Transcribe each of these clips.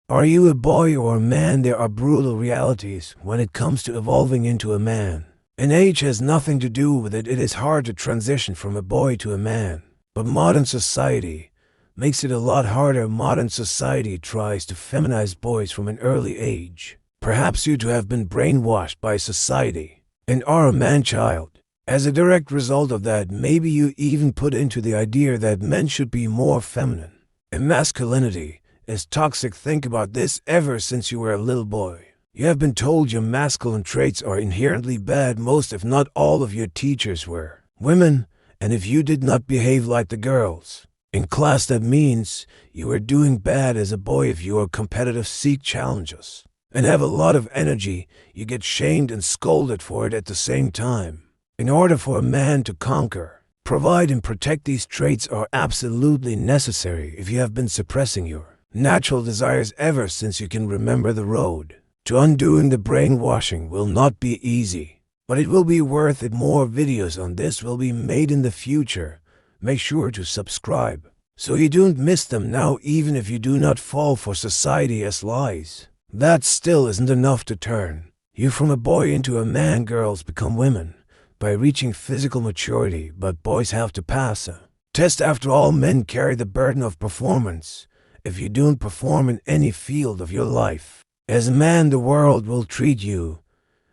Are you a boy or a man? There are brutal realities when it comes to evolving into a man. And age has nothing to do with it. It is hard to transition from a boy to a man. But modern society makes it a lot harder. Modern society tries to feminize boys from an early age. Perhaps you too have been brainwashed by society and are a man-child. As a direct result of that, maybe you even put into the idea that men should be more feminine. And masculinity is toxic. Think about this. Ever since you were a little boy, you have been told your masculine traits are inherently bad. Most, if not all, of your teachers were women, and if you did not behave like the girls in class, that means you were doing bad as a boy. If you are competitive, seek challenges, and have a lot of energy, you get shamed and scolded for it at the same time. In order for a man to conquer, provide and protect, these traits are absolutely necessary. If you have been suppressing your natural desires ever since you can remember, the road to undoing the brainwashing will not be easy, but it will be worth it. More videos on this will be made in the future. Make sure to subscribe so you don't miss them. Now, even if you do not fall for society's lies, that still isn't enough to turn you from a boy into a man. Girls become women by reaching physical maturity, but boys have to pass a test. After all, men carry the burden of performance. If you don't perform in any field of your life as a man, the world will treat you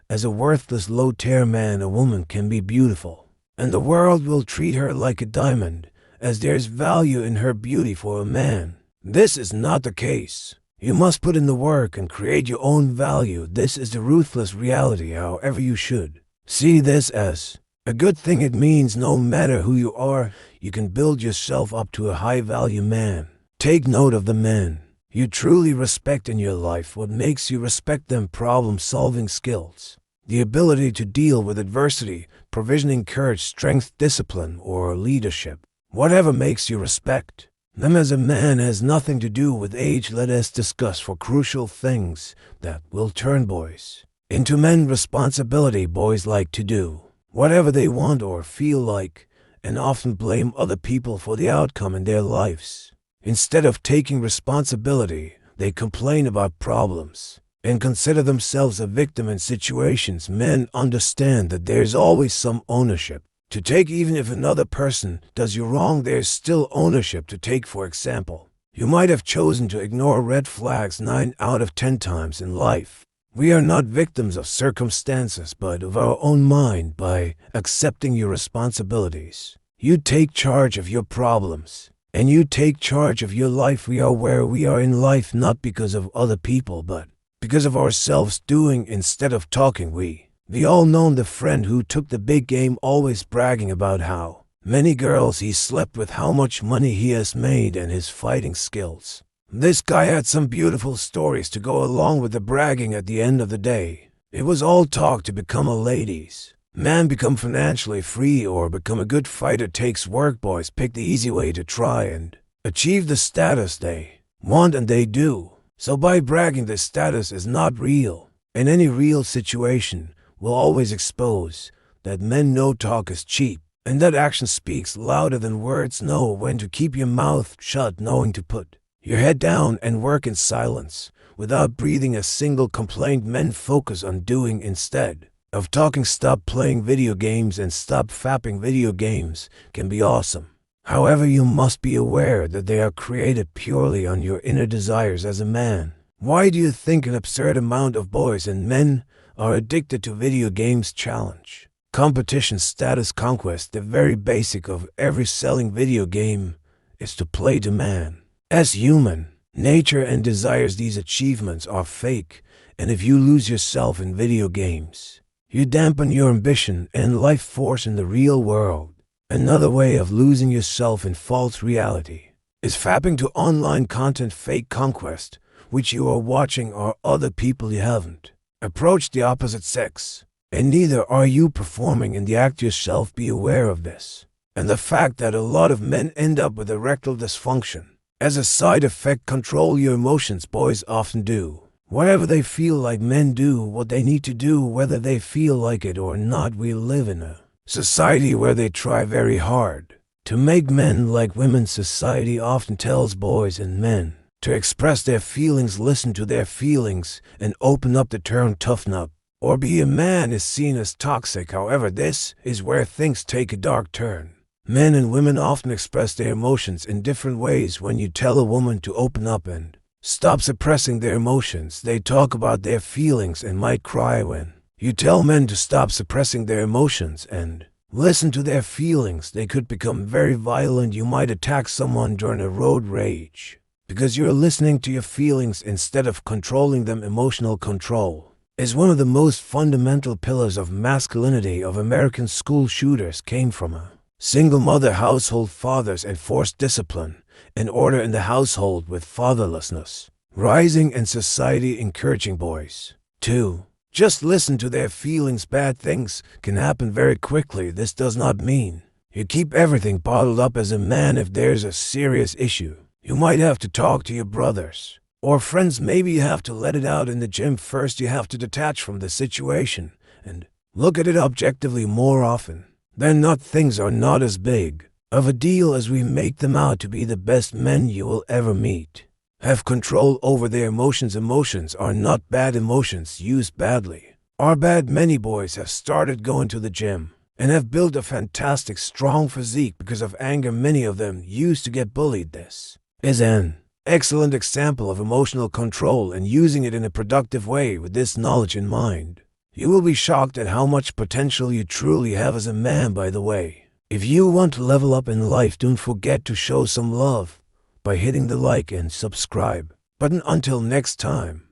as a worthless, low-tier man. A woman can be beautiful, and the world will treat her like a diamond, as there's value in her beauty. For a man, this is not the case. You must put in the work and create your own value. This is the ruthless reality. However, you should see this as a good thing. It means no matter who you are, you can build yourself up to a high-value man. Take note of the men you truly respect in your life. What makes you respect them? Problem-solving skills, the ability to deal with adversity, provisioning, courage, strength, discipline, or leadership. Whatever makes you respect them as a man has nothing to do with age. Let us discuss for crucial things that will turn boys into men. Responsibility. Boys like to do whatever they want or feel like, and often blame other people for the outcome in their lives. Instead of taking responsibility, they complain about problems and consider themselves a victim in situations. Men understand that there's always some ownership to take. Even if another person does you wrong, there's still ownership to take. For example, you might have chosen to ignore red flags 9 out of 10 times in life. We are not victims of circumstances, but of our own mind. By accepting your responsibilities, you take charge of your problems, and you take charge of your life. We are where we are in life not because of other people, but because of ourselves. Doing instead of talking. We all know the friend who took the big game, always bragging about how many girls he slept with, how much money he has made, and his fighting skills. This guy had some beautiful stories to go along with the bragging. At the end of the day, it was all talk. To become a ladies' man, become financially free, or become a good fighter takes work. Boys pick the easy way to try and achieve the status they want, and they do so by bragging. The status is not real, and any real situation will always expose that men know talk is cheap, and that action speaks louder than words. Know when to keep your mouth shut, knowing to put your head down and work in silence without breathing a single complaint. Men focus on doing instead of talking. Stop playing video games and stop fapping. Video games can be awesome. However, you must be aware that they are created purely on your inner desires as a man. Why do you think an absurd amount of boys and men are addicted to video games? Challenge, competition, status, conquest. The very basic of every selling video game is to play to man. As human nature and desires, these achievements are fake, and if you lose yourself in video games, you dampen your ambition and life force in the real world. Another way of losing yourself in false reality is fapping to online content. Fake conquest, which you are watching, are other people you haven't approached the opposite sex, and neither are you performing in the act yourself. Be aware of this, and the fact that a lot of men end up with erectile dysfunction as a side effect. Control your emotions. Boys often do whatever they feel like. Men do what they need to do, whether they feel like it or not. We live in a society where they try very hard to make men like women. Society often tells boys and men To express their feelings, listen to their feelings, and open up the term toughen up. Or be a man is seen as toxic. However, this is where things take a dark turn. Men and women often express their emotions in different ways. When you tell a woman to open up and stop suppressing their emotions, they talk about their feelings and might cry. When you tell men to stop suppressing their emotions and listen to their feelings, they could become very violent. You might attack someone during a road rage because you're listening to your feelings instead of controlling them. Emotional control is one of the most fundamental pillars of masculinity. Of American school shooters came from a single mother. Household fathers enforced discipline and order in the household, with fatherlessness rising in society, encouraging boys to just listen to their feelings. Bad things can happen very quickly. This does not mean you keep everything bottled up. As a man, if there's a serious issue, you might have to talk to your brothers or friends. Maybe you have to let it out in the gym first. You have to detach from the situation and look at it objectively. More often than not, things are not as big of a deal as we make them out to be. The best men you will ever meet have control over their emotions. Emotions are not bad. Emotions used badly are bad. Many boys have started going to the gym and have built a fantastic, strong physique because of anger. Many of them used to get bullied. This is an excellent example of emotional control and using it in a productive way. With this knowledge in mind, you will be shocked at how much potential you truly have as a man. By the way, if you want to level up in life, don't forget to show some love by hitting the like and subscribe button. Until next time.